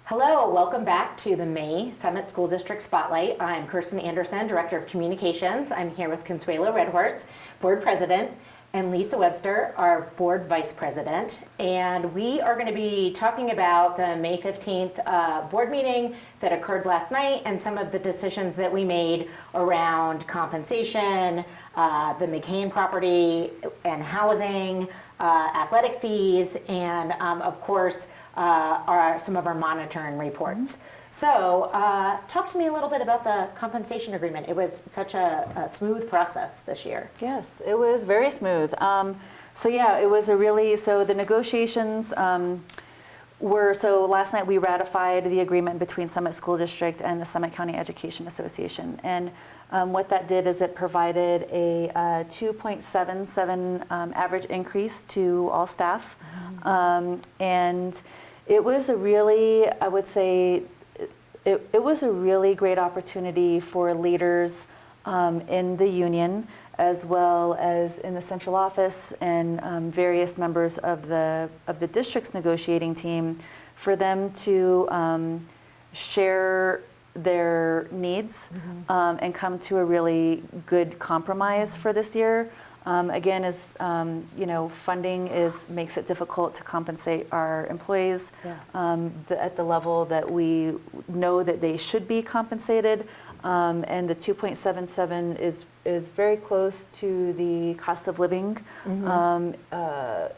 Hello, welcome back to the May Summit School District Spotlight. I'm Kirsten Anderson, Director of Communications. I'm here with Consuelo Redhorse, Board President, and Lisa Webster, our Board Vice President. And we are going to be talking about the May 15th board meeting that occurred last night and some of the decisions that we made around compensation, the McCain property and housing, athletic fees, and of course, some of our monitoring reports. So talk to me a little bit about the compensation agreement. It was such a smooth process this year. Yes, it was very smooth. It was the negotiations last night we ratified the agreement between Summit School District and the Summit County Education Association. And what that did is it provided a 2.77 average increase to all staff. And it was a really, I would say, it was a really great opportunity for leaders in the union, as well as in the central office and various members of the district's negotiating team, for them to share their needs and come to a really good compromise for this year. Again, as funding makes it difficult to compensate our employees at the level that we know that they should be compensated, and the 2.77 is very close to the cost of living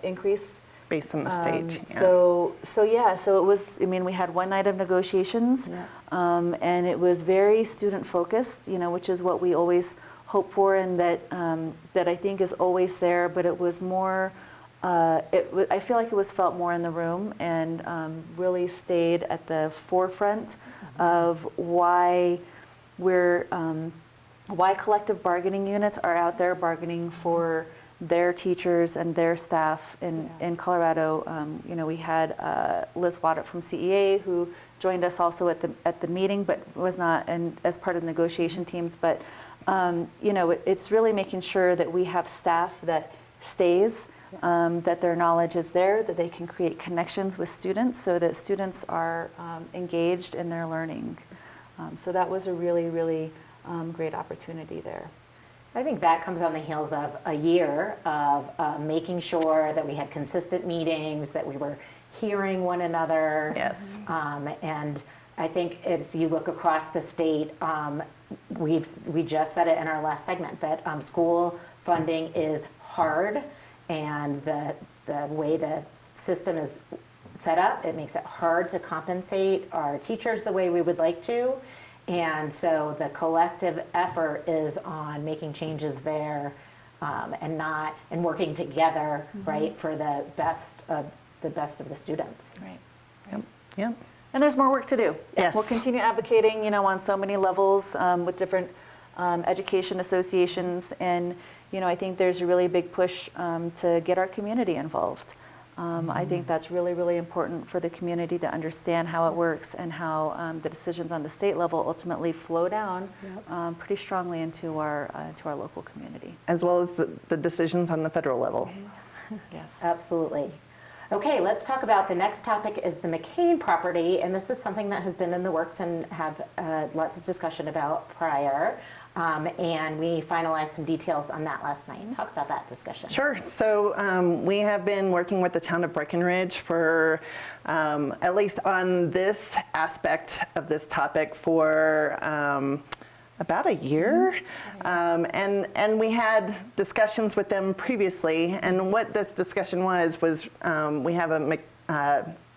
increase based on the state. So it was. I mean, we had one night of negotiations, and it was very student focused. Which is what we always hope for, and that I think is always there. But it was more. I feel like it was felt more in the room, and really stayed at the forefront of why collective bargaining units are out there bargaining for their teachers and their staff in Colorado. We had Liz Waddett from CEA, who joined us also at the meeting, but was not as part of the negotiation teams. But it's really making sure that we have staff that stays, that their knowledge is there, that they can create connections with students, so that students are engaged in their learning. So that was a really, really great opportunity there. I think that comes on the heels of a year of making sure that we had consistent meetings, that we were hearing one another. Yes. And I think as you look across the state, we just said it in our last segment that school funding is hard, and the way the system is set up, it makes it hard to compensate our teachers the way we would like to. And so the collective effort is on making changes there, and working together, right, for the best of the students. Right. Yep. And there's more work to do. Yes. We'll continue advocating, on so many levels with different education associations, and I think there's a really big push to get our community involved. I think that's really, really important for the community to understand how it works, and how the decisions on the state level ultimately flow down pretty strongly into our local community. As well as the decisions on the federal level. Yes. Absolutely. Okay, let's talk about the next topic is the McCain property, and this is something that has been in the works and have lots of discussion about prior, and we finalized some details on that last night. Talk about that discussion. Sure. So we have been working with the town of Breckenridge for, at least on this aspect of this topic, for about a year, and we had discussions with them previously. And what this discussion was we have a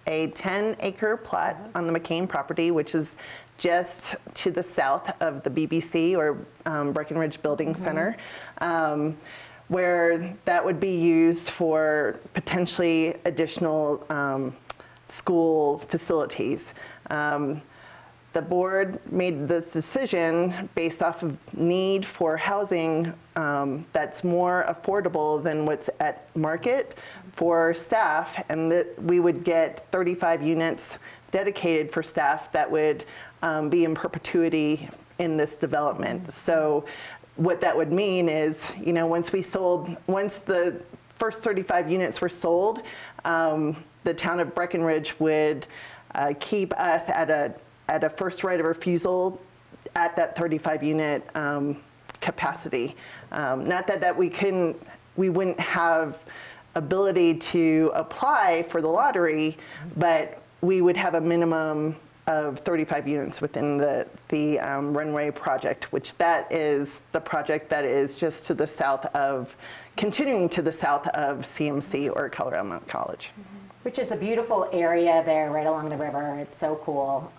10-acre plot on the McCain property, which is just to the south of the BBC, or Breckenridge Building Center, where that would be used for potentially additional school facilities. The board made this decision based off of need for housing that's more affordable than what's at market for staff, and that we would get 35 units dedicated for staff that would be in perpetuity in this development. So what that would mean is, once the first 35 units were sold, the town of Breckenridge would keep us at a first right of refusal at that 35 unit capacity. Not that we wouldn't have ability to apply for the lottery, but we would have a minimum of 35 units within the runway project, which that is the project that is just to the south of, continuing to the south of CMC, or Colorado Mountain College. Which is a beautiful area there right along the river. It's so cool.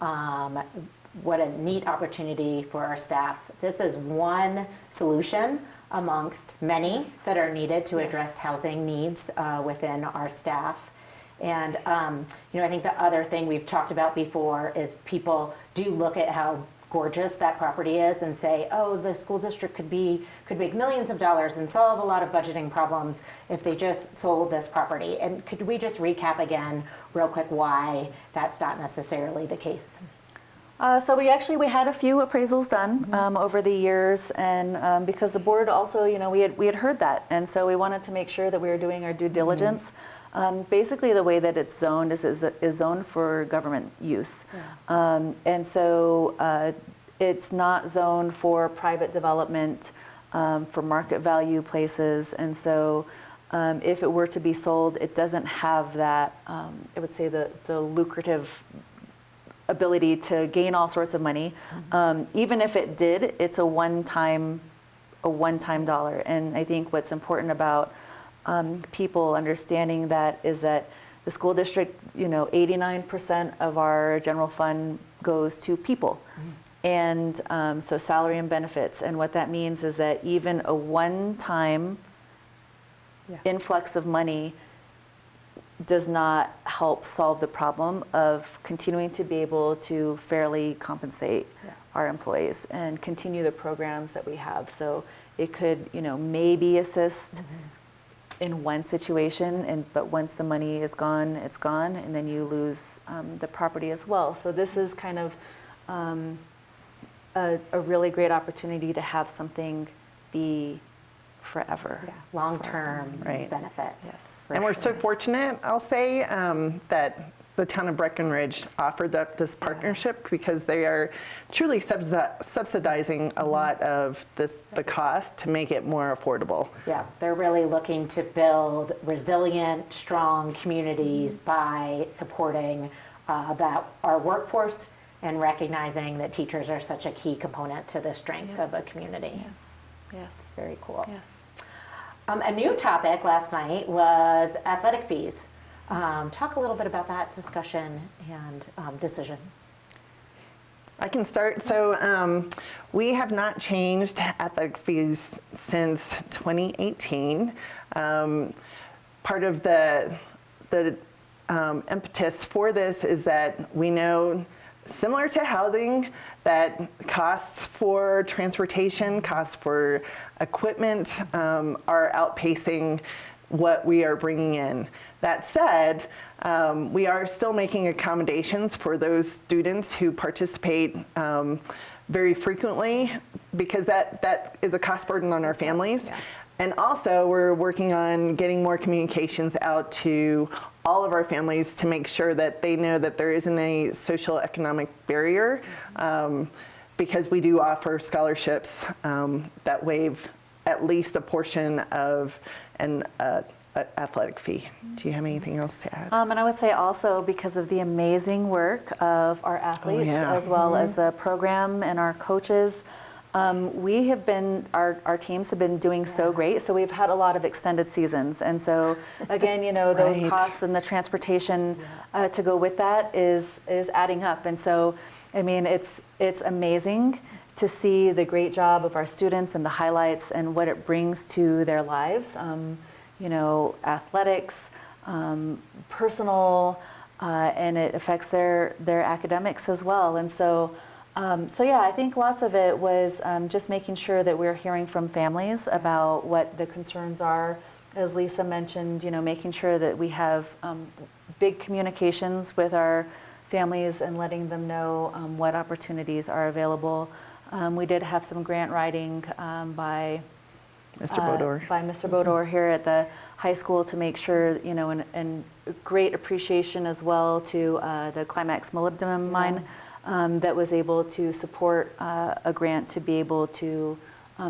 What a neat opportunity for our staff. This is one solution amongst many that are needed to address housing needs within our staff. And I think the other thing we've talked about before is people do look at how gorgeous that property is and say, oh, the school district could make millions of dollars and solve a lot of budgeting problems if they just sold this property. And could we just recap again real quick why that's not necessarily the case? So we had a few appraisals done over the years, and because the board also, we had heard that, and so we wanted to make sure that we were doing our due diligence. Basically, the way that it's zoned is zoned for government use, and so it's not zoned for private development, for market value places, and so if it were to be sold, it doesn't have that, I would say, the lucrative ability to gain all sorts of money. Even if it did, it's a one-time dollar. And I think what's important about people understanding that is that the school district, 89% of our general fund goes to people. And so salary and benefits. And what that means is that even a one-time influx of money does not help solve the problem of continuing to be able to fairly compensate our employees and continue the programs that we have. So it could, maybe assist in one situation, but once the money is gone, it's gone, and then you lose the property as well. So this is kind of a really great opportunity to have something be forever. Long-term benefit. Yes. And we're so fortunate, I'll say, that the town of Breckenridge offered up this partnership because they are truly subsidizing a lot of the cost to make it more affordable. Yeah, they're really looking to build resilient, strong communities by supporting our workforce and recognizing that teachers are such a key component to the strength of a community. Yes. Very cool. Yes. A new topic last night was athletic fees. Talk a little bit about that discussion and decision. I can start. So we have not changed athletic fees since 2018. Part of the impetus for this is that we know, similar to housing, that costs for transportation, costs for equipment are outpacing what we are bringing in. That said, we are still making accommodations for those students who participate very frequently, because that is a cost burden on our families. And also, we're working on getting more communications out to all of our families to make sure that they know that there isn't a social economic barrier, because we do offer scholarships that waive at least a portion of an athletic fee. Do you have anything else to add? And I would say also, because of the amazing work of our athletes, as well as the program and our coaches, our teams have been doing so great. So we've had a lot of extended seasons. And so again, those costs and the transportation to go with that is adding up. And so, I mean, it's amazing to see the great job of our students and the highlights and what it brings to their lives. Athletics, personal, and it affects their academics as well. And so I think lots of it was just making sure that we're hearing from families about what the concerns are. As Lisa mentioned, making sure that we have big communications with our families and letting them know what opportunities are available. We did have some grant writing by Mr. Bodor. by Mr. Bodor here at the high school to make sure, you know, and great appreciation as well to the Climax molybdenum mine that was able to support a grant to be able to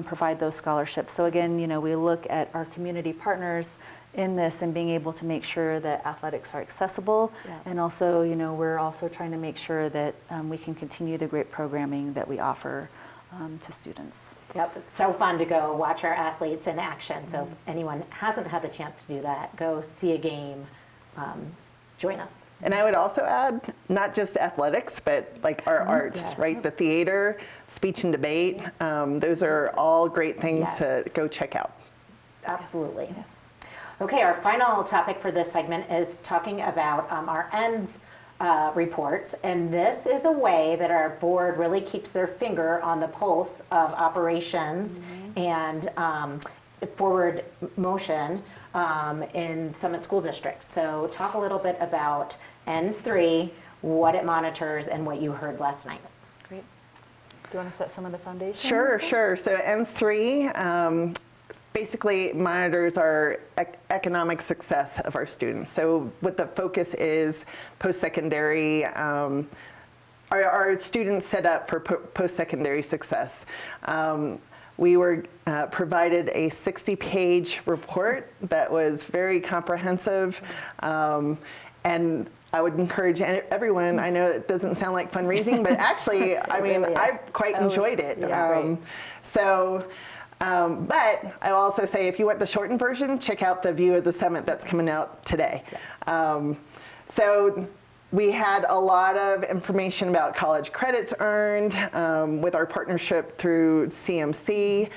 provide those scholarships. So again, you know, we look at our community partners in this and being able to make sure that athletics are accessible. Yeah. And also, you know, we're also trying to make sure that we can continue the great programming that we offer to students. Yep, it's so fun to go watch our athletes in action. So if anyone hasn't had the chance to do that, go see a game, join us. And I would also add, not just athletics, but like our arts, Yes. right? The theater, speech and debate, those are all great things to Yes. go check out. Absolutely. Yes. Okay, our final topic for this segment is talking about our ends reports. And this is a way that our board really keeps their finger on the pulse of operations and forward motion in Summit School District. So talk a little bit about ends 3, what it monitors, and what you heard last night. Great. Do you want to set some of the foundation? Sure, sure. So ENS3 basically monitors our economic success of our students. So what the focus is post-secondary, our students set up for post-secondary success. We were provided a 60-page report that was very comprehensive, and I would encourage everyone, I know it doesn't sound like fundraising, but actually, I mean, really is. I've quite enjoyed it. Yeah, great. But I'll also say, if you want the shortened version, check out the View of the Summit that's coming out today. So we had a lot of information about college credits earned with our partnership through CMC.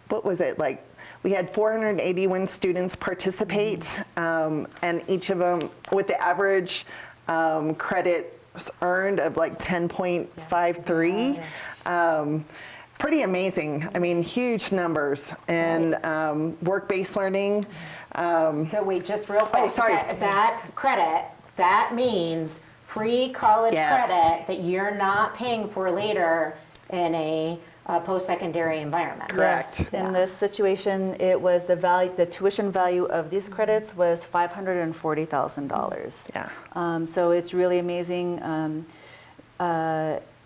What was it like? We had 481 students participate, and each of them with the average credits earned of like 10.53. Pretty amazing. I mean, huge numbers. And work-based learning. So wait, just real quick. sorry. That credit, that means free college Yes. credit that you're not paying for later in a post-secondary environment. Correct. Yes. In this situation, it was the tuition value of these credits was $540,000. Yeah. So it's really amazing.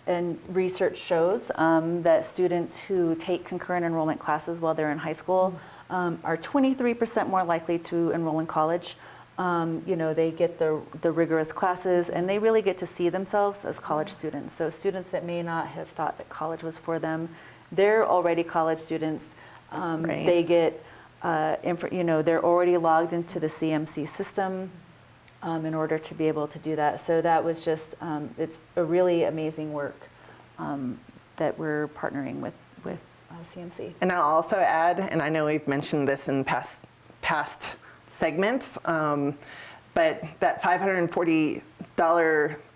And research shows that students who take concurrent enrollment classes while they're in high school are 23% more likely to enroll in college. You know, they get the rigorous classes and they really get to see themselves as college students. So students that may not have thought that college was for them, they're already college students. Right. They get, you know, they're already logged into the CMC system in order to be able to do that. So that was just, it's a really amazing work that we're partnering with CMC. And I'll also add, and I know we've mentioned this in past segments, but that $540,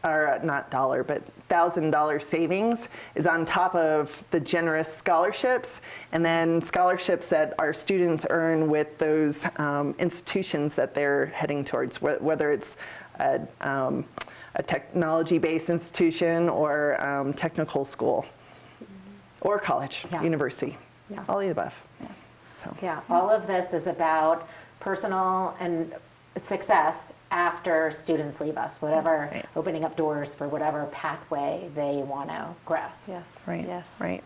or not dollar, but $1,000 savings is on top of the generous scholarships, and then scholarships that our students earn with those institutions that they're heading towards, whether it's a technology-based institution or technical school, or college, Yeah. university, Yeah. all of the above. So. Yeah, all of this is about personal and success after students leave us, whatever, Yes. opening up doors for whatever pathway they want to grasp. Yes. Right. Yes. Right.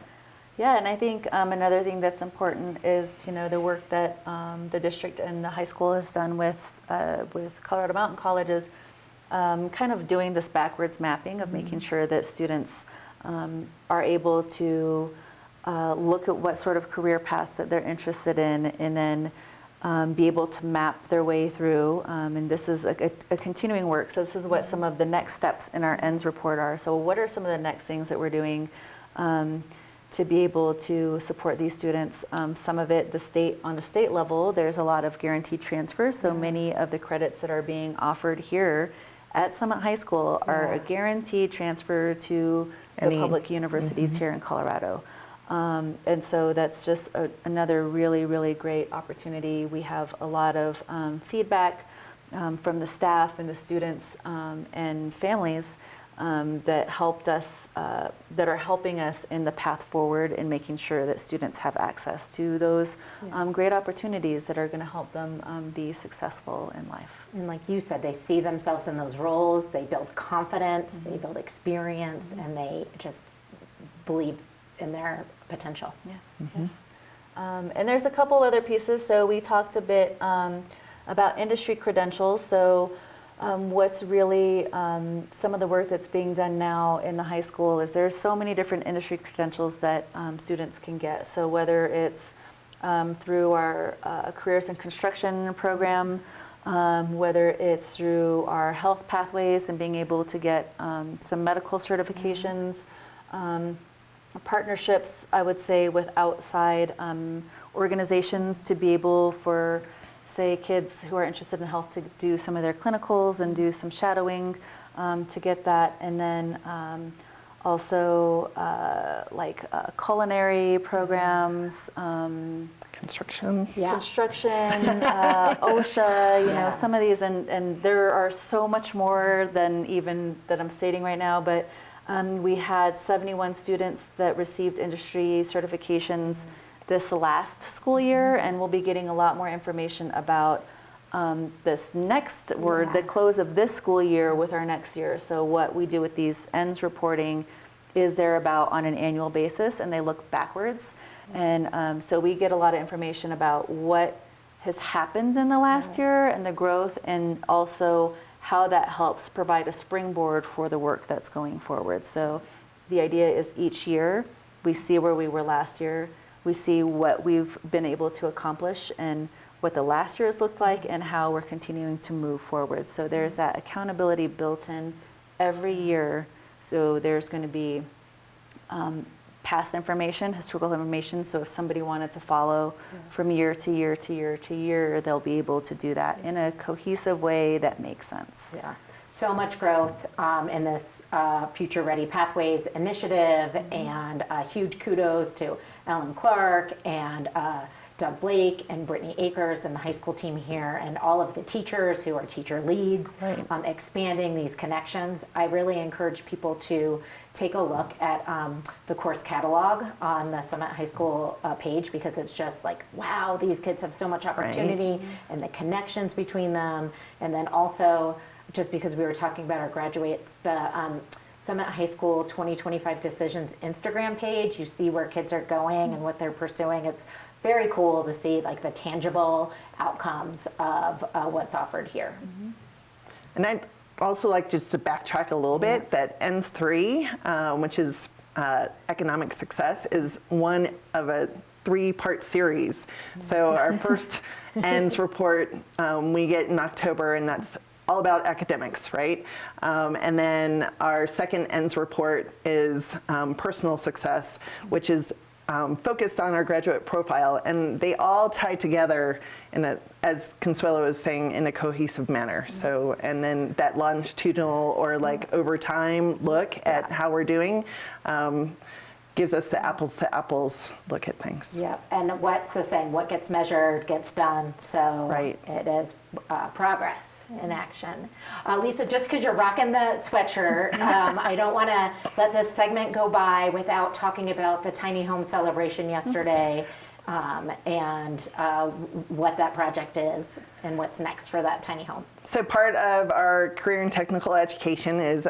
Yeah, and I think another thing that's important is, you know, the work that the district and the high school has done with Colorado Mountain Colleges, kind of doing this backwards mapping of making sure that students are able to look at what sort of career paths that they're interested in, and then be able to map their way through. And this is a continuing work. So this is what some of the next steps in our ends report are. So what are some of the next things that we're doing to be able to support these students? Some of it, on the state level, there's a lot of guaranteed transfers. So many of the credits that are being offered here at Summit High School are a guaranteed transfer to the public universities here in Colorado. And so that's just another really, really great opportunity. We have a lot of feedback from the staff and the students and families that helped us, that are helping us in the path forward in making sure that students have access to those great opportunities that are going to help them be successful in life. And like you said, they see themselves in those roles, they build confidence, they build experience, and they just believe in their potential. Yes. Yes. And there's a couple other pieces. So we talked a bit about industry credentials. So what's really some of the work that's being done now in the high school is there's so many different industry credentials that students can get. So whether it's through our careers in construction program, whether it's through our health pathways and being able to get some medical certifications, partnerships, I would say, with outside organizations to be able for, say, kids who are interested in health to do some of their clinicals and do some shadowing to get that. And then also like culinary programs, Construction. construction, OSHA, you know, some of these, and there are so much more than even that I'm stating right now, but we had 71 students that received industry certifications this last school year, and we'll be getting a lot more information about this next, or the close of this school year with our next year. So what we do with these ends reporting is they're about on an annual basis, and they look backwards. And so we get a lot of information about what has happened in the last year and the growth, and also how that helps provide a springboard for the work that's going forward. So the idea is each year we see where we were last year, we see what we've been able to accomplish and what the last year has looked like and how we're continuing to move forward. So there's that accountability built in every year. So there's going to be past information, historical information. So if somebody wanted to follow from year to year to year to year, they'll be able to do that in a cohesive way that makes sense. Yeah, so much growth in this Future Ready Pathways initiative, and huge kudos to Ellen Clark and Doug Blake and Brittany Akers and the high school team here, and all of the teachers who are teacher leads, expanding these connections. I really encourage people to take a look at the course catalog on the Summit High School page, because it's just like, wow, these kids have so much opportunity, and the connections between them. And then also, just because we were talking about our graduates, the Summit High School 2025 Decisions Instagram page, you see where kids are going and what they're pursuing. It's very cool to see like the tangible outcomes of what's offered here. And I'd also like just to backtrack a little bit, that ENDS 3, which is economic success, is one of a 3-part series. So our first ENDS report we get in October, and that's all about academics, right? And then our second ENDS report is personal success, which is focused on our graduate profile, and they all tie together in a, as Consuelo was saying, in a cohesive manner. So, and then that longitudinal or like over time look at how we're doing gives us the apples to apples look at things. Yeah, and what's the saying? What gets measured gets done. So it is progress in action. Lisa, just because you're rocking the sweatshirt, I don't want to let this segment go by without talking about the tiny home celebration yesterday, and what that project is and what's next for that tiny home. So part of our career and technical education is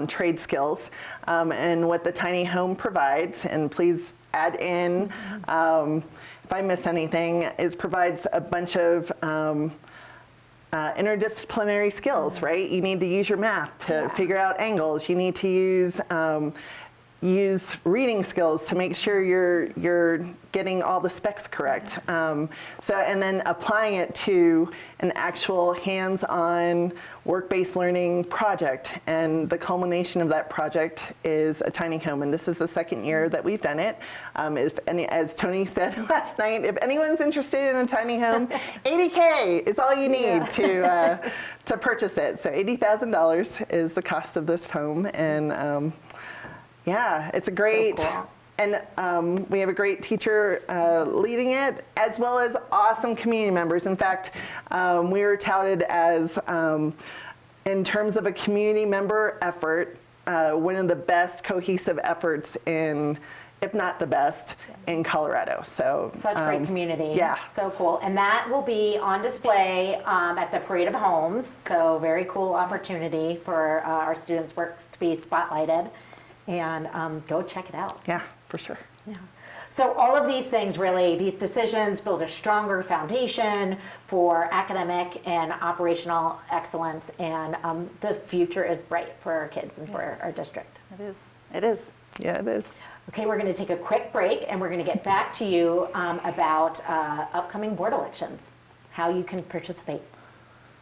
trade skills, and what the tiny home provides, and please add in if I miss anything, is provides a bunch of interdisciplinary skills, right? You need to use your math to figure out angles. You need to use reading skills to make sure you're getting all the specs correct. So, and then applying it to an actual hands-on work-based learning project. And the culmination of that project is a tiny home. And this is the second year that we've done it. As Tony said last night, if anyone's interested in a tiny home, $80K is all you need to purchase it. So $80,000 is the cost of this home. And yeah, it's a great, so cool. And we have a great teacher leading it, as well as awesome community members. In fact, we were touted as, in terms of a community member effort, one of the best cohesive efforts in, if not the best, in Colorado. So Such great community. Yeah. So cool. And that will be on display at the Parade of Homes. So very cool opportunity for our students' works to be spotlighted. And go check it out. Yeah, for sure. Yeah. So all of these things really, these decisions build a stronger foundation for academic and operational excellence, and the future is bright for our kids and for our district. It is. It is. Yeah, it is. Okay, we're going to take a quick break, and we're going to get back to you about upcoming board elections, how you can participate.